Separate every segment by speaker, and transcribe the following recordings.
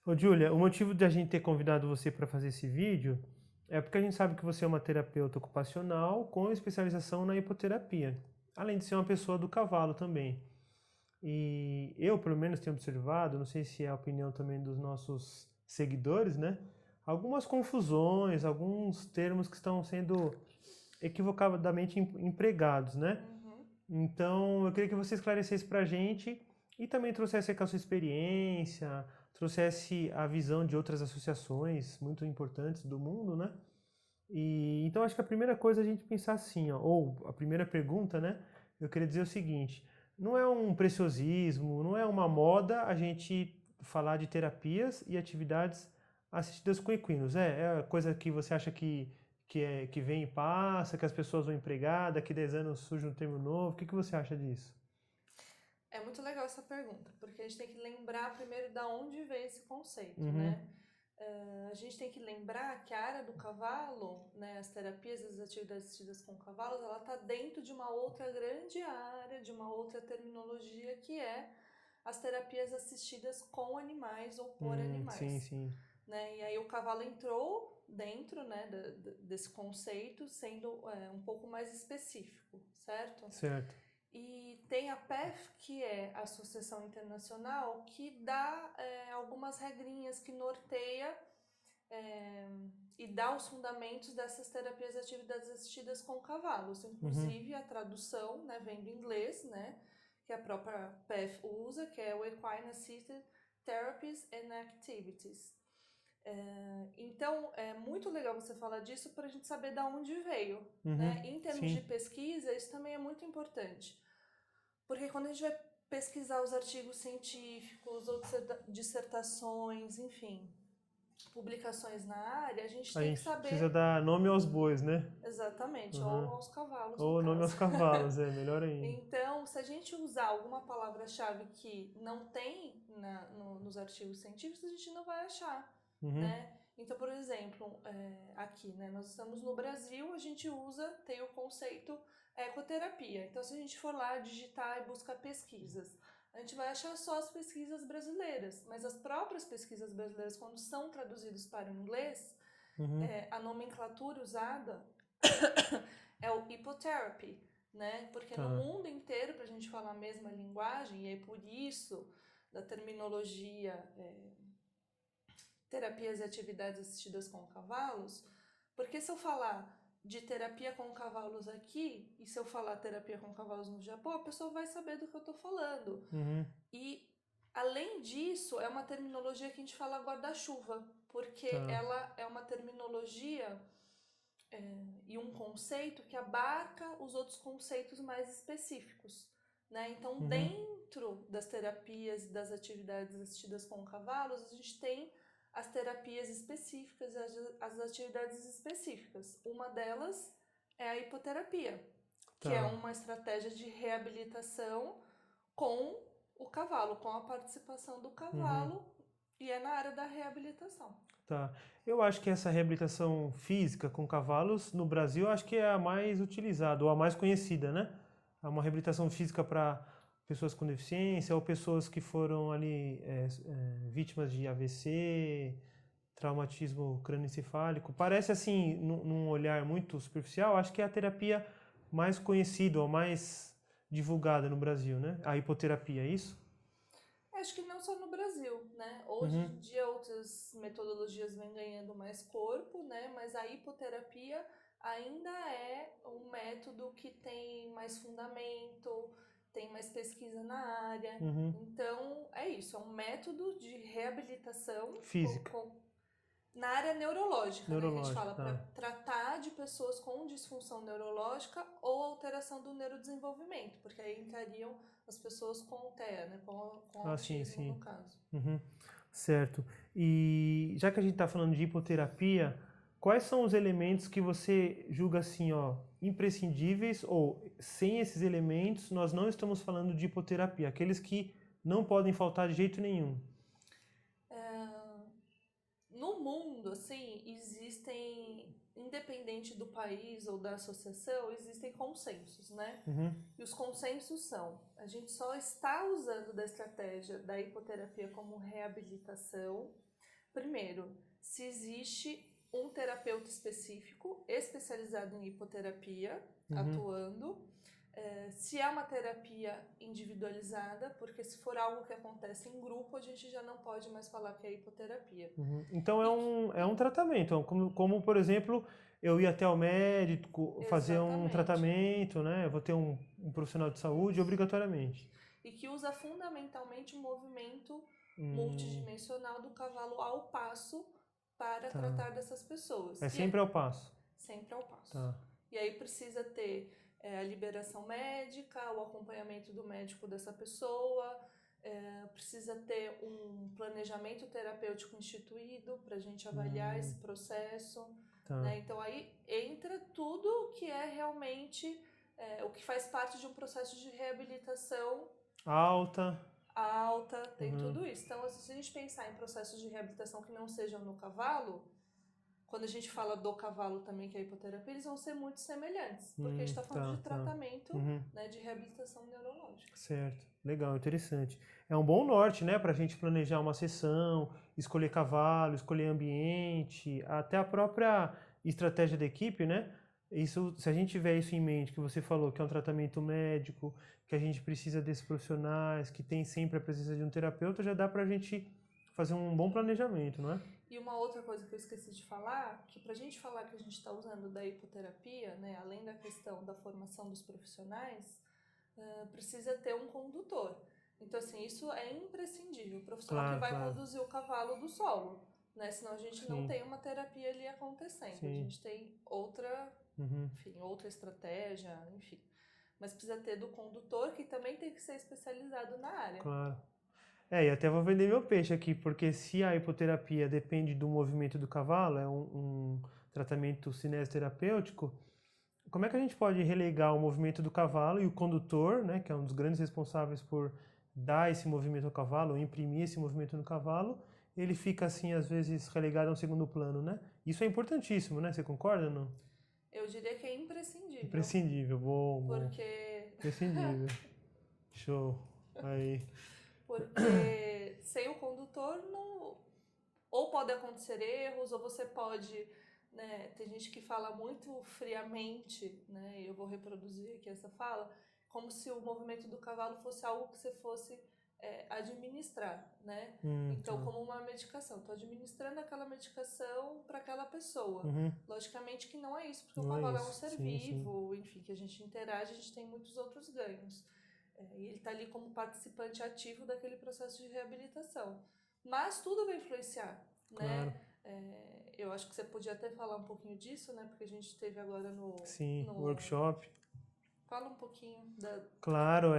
Speaker 1: Ô, Júlia, o motivo de a gente ter convidado você para fazer esse vídeo é porque a gente sabe que você é uma terapeuta ocupacional com especialização na hipoterapia, além de ser uma pessoa do cavalo também. E eu, pelo menos, tenho observado, não sei se é a opinião também dos nossos seguidores, né? Algumas confusões, alguns termos que estão sendo equivocadamente empregados, né?
Speaker 2: Uhum.
Speaker 1: Então, eu queria que você esclarecesse para a gente e também trouxesse aqui a sua experiência, trouxesse a visão de outras associações muito importantes do mundo, né? E então acho que a primeira coisa é a gente pensar assim, ó, ou a primeira pergunta, né? Eu queria dizer o seguinte: não é um preciosismo, não é uma moda a gente falar de terapias e atividades assistidas com equinos. É coisa que você acha que vem e passa, que as pessoas vão empregar, daqui 10 anos surge um termo novo. O que você acha disso?
Speaker 2: É muito legal essa pergunta, porque a gente tem que lembrar primeiro da onde veio esse conceito,
Speaker 1: Uhum,
Speaker 2: né? A gente tem que lembrar que a área do cavalo, né, as terapias, as atividades assistidas com cavalos, ela está dentro de uma outra grande área, de uma outra terminologia, que é as terapias assistidas com animais ou por
Speaker 1: sim,
Speaker 2: animais,
Speaker 1: sim.
Speaker 2: né? E aí o cavalo entrou dentro, né, desse conceito, sendo um pouco mais específico, certo?
Speaker 1: Certo.
Speaker 2: E tem a PEF, que é a Associação Internacional, que dá algumas regrinhas que norteia é, e dá os fundamentos dessas terapias e atividades assistidas com cavalos.
Speaker 1: Uhum,
Speaker 2: Inclusive a tradução, né, vem do inglês, né, que a própria PEF usa, que é o Equine Assisted Therapies and Activities. Então, é muito legal você falar disso para a gente saber de onde veio. Né?
Speaker 1: uhum,
Speaker 2: Em termos de
Speaker 1: sim.
Speaker 2: pesquisa, isso também é muito importante. Porque quando a gente vai pesquisar os artigos científicos ou dissertações, enfim, publicações na área, a gente
Speaker 1: A
Speaker 2: tem que
Speaker 1: gente precisa
Speaker 2: saber
Speaker 1: dar nome aos bois, né?
Speaker 2: exatamente, ou
Speaker 1: Uhum.
Speaker 2: aos cavalos no
Speaker 1: Ou nome
Speaker 2: caso.
Speaker 1: aos cavalos, é melhor ainda.
Speaker 2: Então, se a gente usar alguma palavra-chave que não tem nos artigos científicos, a gente não vai achar,
Speaker 1: Uhum,
Speaker 2: né? Então, por exemplo, aqui, né, nós estamos no Brasil, a gente tem o conceito ecoterapia. Então, se a gente for lá digitar e buscar pesquisas, a gente vai achar só as pesquisas brasileiras, mas as próprias pesquisas brasileiras, quando são traduzidas para o inglês,
Speaker 1: uhum,
Speaker 2: a nomenclatura usada é o hipotherapy, né? Porque no
Speaker 1: tá.
Speaker 2: mundo inteiro, para a gente falar a mesma linguagem, e é por isso da terminologia terapias e atividades assistidas com cavalos, porque se eu falar de terapia com cavalos aqui, e se eu falar terapia com cavalos no Japão, a pessoa vai saber do que eu estou falando.
Speaker 1: Uhum,
Speaker 2: E, além disso, é uma terminologia que a gente fala guarda-chuva, porque
Speaker 1: tá.
Speaker 2: ela é uma terminologia e um conceito que abarca os outros conceitos mais específicos. Né? Então,
Speaker 1: Uhum,
Speaker 2: dentro das terapias e das atividades assistidas com cavalos, a gente tem as terapias específicas e as atividades específicas. Uma delas é a hipoterapia, que é
Speaker 1: tá.
Speaker 2: uma estratégia de reabilitação com o cavalo, com a participação do
Speaker 1: Uhum,
Speaker 2: cavalo, e é na área da reabilitação.
Speaker 1: tá. Eu acho que essa reabilitação física com cavalos no Brasil, eu acho que é a mais utilizada, ou a mais conhecida, né? É uma reabilitação física para pessoas com deficiência ou pessoas que foram ali vítimas de AVC, traumatismo crânioencefálico. Parece assim, num olhar muito superficial, acho que é a terapia mais conhecida ou mais divulgada no Brasil, né? A hipoterapia, é isso?
Speaker 2: Acho que não só no Brasil, né? Hoje
Speaker 1: Uhum,
Speaker 2: em dia outras metodologias vêm ganhando mais corpo, né? Mas a hipoterapia ainda é um método que tem mais fundamento, tem mais pesquisa na área.
Speaker 1: uhum.
Speaker 2: Então, é isso, é um método de reabilitação
Speaker 1: Física,
Speaker 2: na área neurológica, né? Que a gente
Speaker 1: neurológica,
Speaker 2: fala para
Speaker 1: tá.
Speaker 2: tratar de pessoas com disfunção neurológica ou alteração do neurodesenvolvimento, porque aí entrariam as pessoas com TEA, né? Com
Speaker 1: Ah, sim,
Speaker 2: autismo, no
Speaker 1: sim.
Speaker 2: caso.
Speaker 1: Uhum, certo. E já que a gente está falando de hipoterapia, quais são os elementos que você julga assim, ó, imprescindíveis ou sem esses elementos nós não estamos falando de hipoterapia, aqueles que não podem faltar de jeito nenhum?
Speaker 2: No mundo, assim, existem, independente do país ou da associação, existem consensos, né?
Speaker 1: Uhum,
Speaker 2: E os consensos são: a gente só está usando da estratégia da hipoterapia como reabilitação Primeiro, se existe um terapeuta específico, especializado em hipoterapia, atuando. Se é uma terapia individualizada, porque se for algo que acontece em grupo, a gente já não pode mais falar que é hipoterapia.
Speaker 1: Então é um tratamento, como, por exemplo, eu ir até o médico, fazer um
Speaker 2: Exatamente.
Speaker 1: tratamento, né? Eu vou ter um profissional de saúde obrigatoriamente.
Speaker 2: E que usa fundamentalmente o movimento multidimensional do cavalo ao passo para tratar dessas pessoas.
Speaker 1: É sempre ao passo.
Speaker 2: Sempre ao passo.
Speaker 1: Tá.
Speaker 2: E aí precisa ter a liberação médica, o acompanhamento do médico dessa pessoa, precisa ter um planejamento terapêutico instituído para a gente avaliar esse processo.
Speaker 1: Tá.
Speaker 2: Né? Então aí entra tudo que é realmente o que faz parte de um processo de reabilitação
Speaker 1: Alta,
Speaker 2: tem tudo isso. Então, se a gente pensar em processos de reabilitação que não sejam no cavalo, quando a gente fala do cavalo também, que é a hipoterapia, eles vão ser muito semelhantes, porque a gente está falando de tratamento, né, de reabilitação neurológica.
Speaker 1: Certo, legal, interessante. É um bom norte, né, para a gente planejar uma sessão, escolher cavalo, escolher ambiente, até a própria estratégia da equipe, né? Isso, se a gente tiver isso em mente, que você falou que é um tratamento médico, que a gente precisa desses profissionais, que tem sempre a presença de um terapeuta, já dá para a gente fazer um bom planejamento, não é?
Speaker 2: E uma outra coisa que eu esqueci de falar, que para a gente falar que a gente está usando da hipoterapia, né, além da questão da formação dos profissionais, precisa ter um condutor. Então, assim, isso é imprescindível. O profissional que vai conduzir o cavalo do solo, né? Senão a gente não tem uma terapia ali acontecendo. A gente tem outra, enfim, outra estratégia, enfim. Mas precisa ter do condutor, que também tem que ser especializado na área.
Speaker 1: Claro. E até vou vender meu peixe aqui, porque se a hipoterapia depende do movimento do cavalo, é um tratamento cinesioterapêutico, como é que a gente pode relegar o movimento do cavalo e o condutor, né, que é um dos grandes responsáveis por dar esse movimento ao cavalo, ou imprimir esse movimento no cavalo, ele fica assim, às vezes, relegado a um segundo plano, né? Isso é importantíssimo, né? Você concorda ou não?
Speaker 2: Eu diria que é imprescindível.
Speaker 1: Imprescindível, bom.
Speaker 2: Porque...
Speaker 1: Imprescindível. Show. Aí.
Speaker 2: Porque sem o condutor, não... ou pode acontecer erros, ou você pode... Né? Tem gente que fala muito friamente, né? Eu vou reproduzir aqui essa fala, como se o movimento do cavalo fosse algo que você fosse administrar, né? Então, como uma medicação. Estou administrando aquela medicação para aquela pessoa. Logicamente que não é isso, porque o cavalo é um ser vivo, enfim, que a gente interage, a gente tem muitos outros ganhos. E ele está ali como participante ativo daquele processo de reabilitação. Mas tudo vai influenciar, né? Eu acho que você podia até falar um pouquinho disso, né? Porque a gente esteve agora no
Speaker 1: workshop.
Speaker 2: Fala um pouquinho da...
Speaker 1: Claro,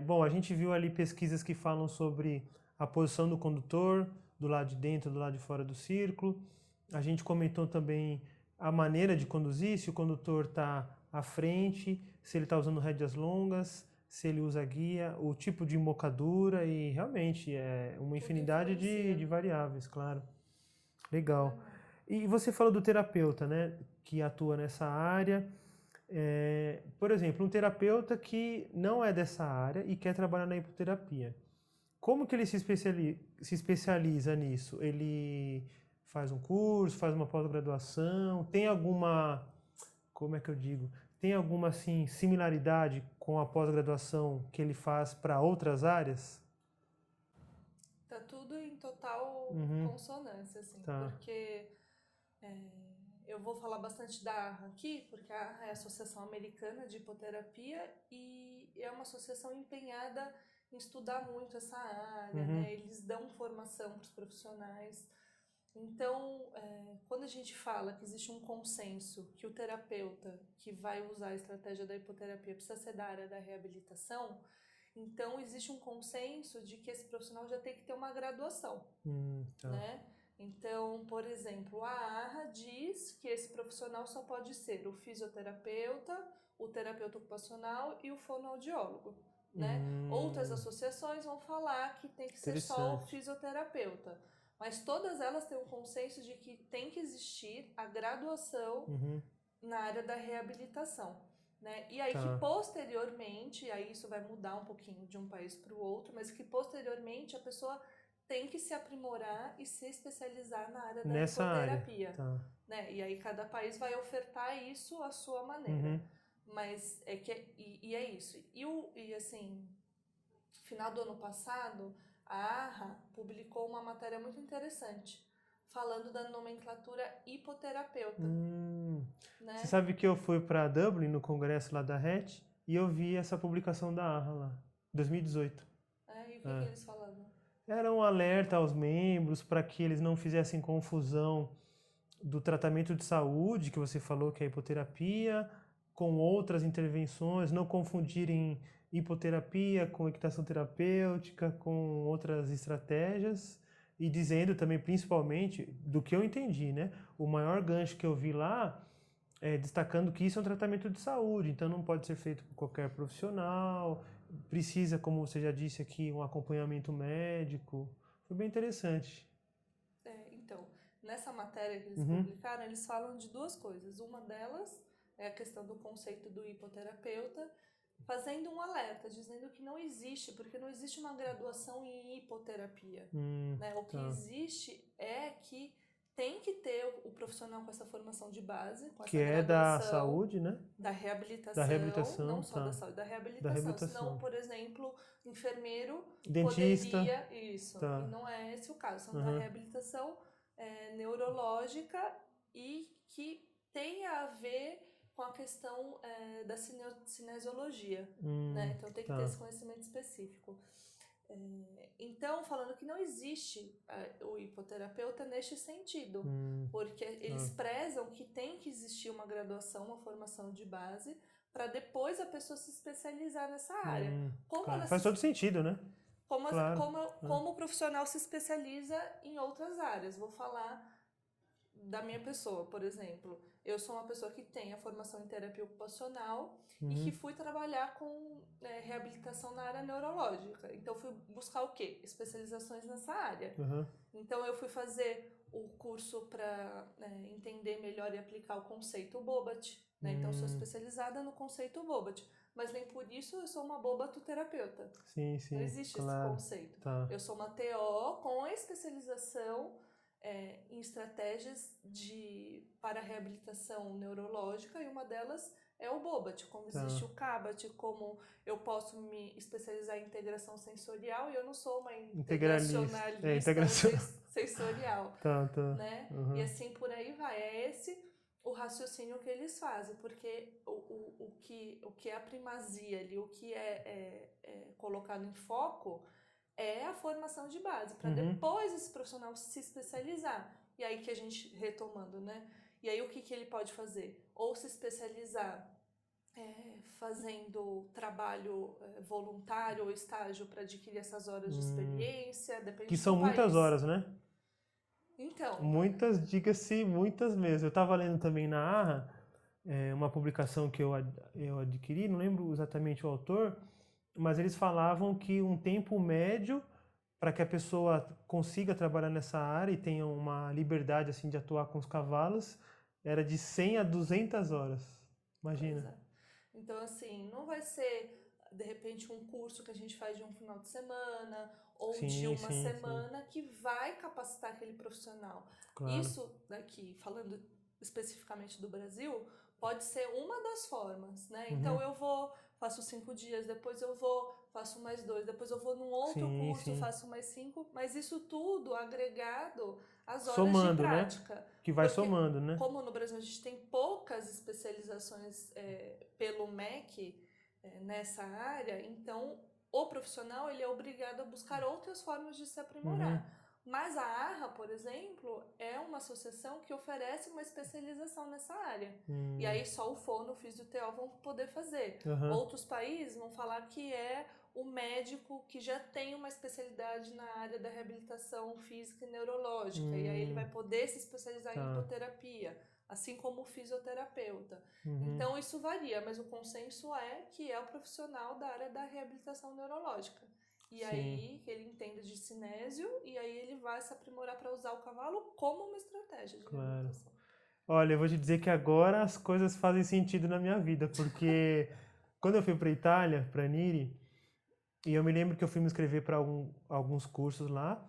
Speaker 1: bom, a gente viu ali pesquisas que falam sobre a posição do condutor, do lado de dentro, do lado de fora do círculo. A gente comentou também a maneira de conduzir, se o condutor está à frente, se ele está usando rédeas longas, se ele usa guia, o tipo de embocadura e realmente é uma infinidade de variáveis, claro. Legal. E você falou do terapeuta, né, que atua nessa área. Por exemplo, um terapeuta que não é dessa área e quer trabalhar na hipoterapia. Como que ele se especializa nisso? Ele faz um curso, faz uma pós-graduação, tem alguma, como é que eu digo? Tem alguma assim, similaridade com a pós-graduação que ele faz para outras áreas?
Speaker 2: Tá tudo em total consonância, assim, porque eu vou falar bastante da AHA aqui, porque a AHA é a Associação Americana de Hipoterapia e é uma associação empenhada em estudar muito essa área, né? Eles dão formação para os profissionais. Então, quando a gente fala que existe um consenso que o terapeuta que vai usar a estratégia da hipoterapia precisa ser da área da reabilitação, então existe um consenso de que esse profissional já tem que ter uma graduação, né? Então, por exemplo, a AHA diz que esse profissional só pode ser o fisioterapeuta, o terapeuta ocupacional e o fonoaudiólogo, né? Outras associações vão falar que tem que ser só o fisioterapeuta, mas todas elas têm um consenso de que tem que existir a graduação na área da reabilitação, né? E aí que posteriormente, aí isso vai mudar um pouquinho de um país para o outro, mas que posteriormente a pessoa tem que se aprimorar e se especializar na área da
Speaker 1: Nessa área.
Speaker 2: hipoterapia.
Speaker 1: Tá.
Speaker 2: Né? E aí cada país vai ofertar isso à sua maneira. Mas é que é isso. E assim, no final do ano passado, a AHA publicou uma matéria muito interessante falando da nomenclatura hipoterapeuta. Né?
Speaker 1: Você sabe que eu fui para Dublin no congresso lá da RET e eu vi essa publicação da AHA lá, 2018.
Speaker 2: E o que eles falavam?
Speaker 1: Era um alerta aos membros para que eles não fizessem confusão do tratamento de saúde, que você falou que é a hipoterapia, com outras intervenções, não confundirem hipoterapia com equitação terapêutica, com outras estratégias, e dizendo também, principalmente, do que eu entendi, né? O maior gancho que eu vi lá é destacando que isso é um tratamento de saúde, então não pode ser feito por qualquer profissional, precisa, como você já disse aqui, um acompanhamento médico. Foi bem interessante.
Speaker 2: Então, nessa matéria que eles publicaram, eles falam de duas coisas. Uma delas é a questão do conceito do hipoterapeuta, fazendo um alerta, dizendo que não existe, porque não existe uma graduação em hipoterapia. Né? O que existe é que tem que ter o profissional com essa formação de base, com essa
Speaker 1: que é da saúde, né?
Speaker 2: Da reabilitação, não só da saúde, da reabilitação. Senão, por exemplo, enfermeiro
Speaker 1: dentista,
Speaker 2: poderia... Isso, e não é esse o caso. São da reabilitação neurológica e que tem a ver com a questão da cinesiologia, né? Então tem que ter esse conhecimento específico. Então, falando que não existe o hipoterapeuta neste sentido, porque eles prezam que tem que existir uma graduação, uma formação de base, para depois a pessoa se especializar nessa área.
Speaker 1: Faz todo sentido, né?
Speaker 2: Como o profissional se especializa em outras áreas. Vou falar da minha pessoa, por exemplo. Eu sou uma pessoa que tem a formação em terapia ocupacional e que fui trabalhar com reabilitação na área neurológica. Então, fui buscar o quê? Especializações nessa área. Então, eu fui fazer o curso para entender melhor e aplicar o conceito Bobat. Né? Então, sou especializada no conceito Bobat. Mas nem por isso eu sou uma bobatoterapeuta.
Speaker 1: Sim,
Speaker 2: não existe esse conceito. Eu sou uma TO com especialização em estratégias para reabilitação neurológica, e uma delas é o Bobat, como existe o Cabat, como eu posso me especializar em integração sensorial, e eu não sou uma integracionalista sensorial. Né? E assim por aí vai. É esse o raciocínio que eles fazem, porque o que é a primazia ali, o que é colocado em foco é a formação de base, para depois esse profissional se especializar. E aí que a gente, retomando, né? E aí o que ele pode fazer? Ou se especializar fazendo trabalho voluntário ou estágio para adquirir essas horas de experiência, depende
Speaker 1: que são muitas horas, né?
Speaker 2: Então.
Speaker 1: Muitas, diga-se, muitas mesmo. Eu estava lendo também na AHA, uma publicação que eu adquiri, não lembro exatamente o autor, mas eles falavam que um tempo médio para que a pessoa consiga trabalhar nessa área e tenha uma liberdade assim de atuar com os cavalos era de 100 a 200 horas. Imagina.
Speaker 2: Então, assim, não vai ser, de repente, um curso que a gente faz de um final de semana ou de uma semana que vai capacitar aquele profissional.
Speaker 1: Claro.
Speaker 2: Isso daqui, falando especificamente do Brasil, pode ser uma das formas, né? Então, eu faço 5 dias, depois eu faço mais 2, depois eu vou num outro curso, faço mais 5, mas isso tudo agregado às horas de prática.
Speaker 1: Né? Que vai somando, né?
Speaker 2: Como no Brasil a gente tem poucas especializações pelo MEC nessa área, então o profissional ele é obrigado a buscar outras formas de se aprimorar. Mas a AHA, por exemplo, é uma associação que oferece uma especialização nessa área. E aí só o fono, o fisio-TO vão poder fazer. Outros países vão falar que é o médico que já tem uma especialidade na área da reabilitação física e neurológica. E aí ele vai poder se especializar em hipoterapia, assim como o fisioterapeuta. Então isso varia, mas o consenso é que é o profissional da área da reabilitação neurológica. E aí que ele entende de cinésio, e aí ele vai se aprimorar para usar o cavalo como uma estratégia de reabilitação.
Speaker 1: Olha, eu vou te dizer que agora as coisas fazem sentido na minha vida, porque quando eu fui para Itália, para Niri, e eu me lembro que eu fui me inscrever para alguns cursos lá,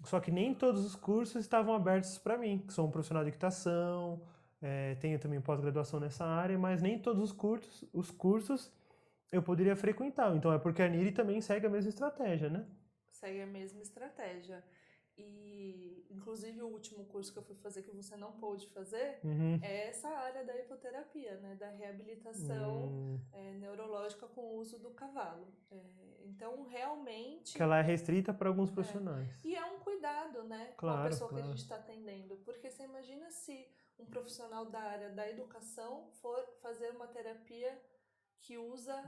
Speaker 1: Só que nem todos os cursos estavam abertos para mim, que sou um profissional de equitação, tenho também pós-graduação nessa área, mas nem todos os cursos eu poderia frequentar. Então é porque a Niri também segue a mesma estratégia, né?
Speaker 2: Segue a mesma estratégia. E, inclusive, o último curso que eu fui fazer que você não pôde fazer
Speaker 1: Uhum.
Speaker 2: é essa área da hipoterapia, né? Da reabilitação neurológica com o uso do cavalo. Então, realmente.
Speaker 1: Que ela é restrita para alguns profissionais.
Speaker 2: E é um cuidado, né? Com a
Speaker 1: Claro,
Speaker 2: pessoa que a
Speaker 1: claro.
Speaker 2: gente está atendendo. Porque você imagina se um profissional da área da educação for fazer uma terapia que usa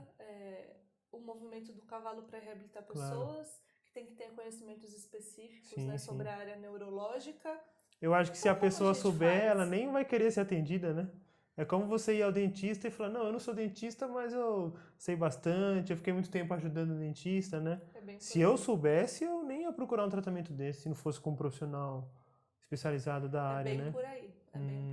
Speaker 2: o movimento do cavalo para reabilitar
Speaker 1: Claro.
Speaker 2: pessoas, que tem que ter conhecimentos específicos,
Speaker 1: Sim,
Speaker 2: né,
Speaker 1: sim.
Speaker 2: sobre a área neurológica.
Speaker 1: Eu acho que se
Speaker 2: Então,
Speaker 1: a
Speaker 2: como
Speaker 1: pessoa
Speaker 2: gente
Speaker 1: souber,
Speaker 2: faz?
Speaker 1: ela nem vai querer ser atendida, né? É como você ir ao dentista e falar, não, eu não sou dentista, mas eu sei bastante, eu fiquei muito tempo ajudando o dentista, né?
Speaker 2: É bem por
Speaker 1: Se eu
Speaker 2: aí.
Speaker 1: soubesse, eu nem ia procurar um tratamento desse, se não fosse com um profissional especializado da
Speaker 2: É
Speaker 1: área,
Speaker 2: bem
Speaker 1: né?
Speaker 2: por aí. É bem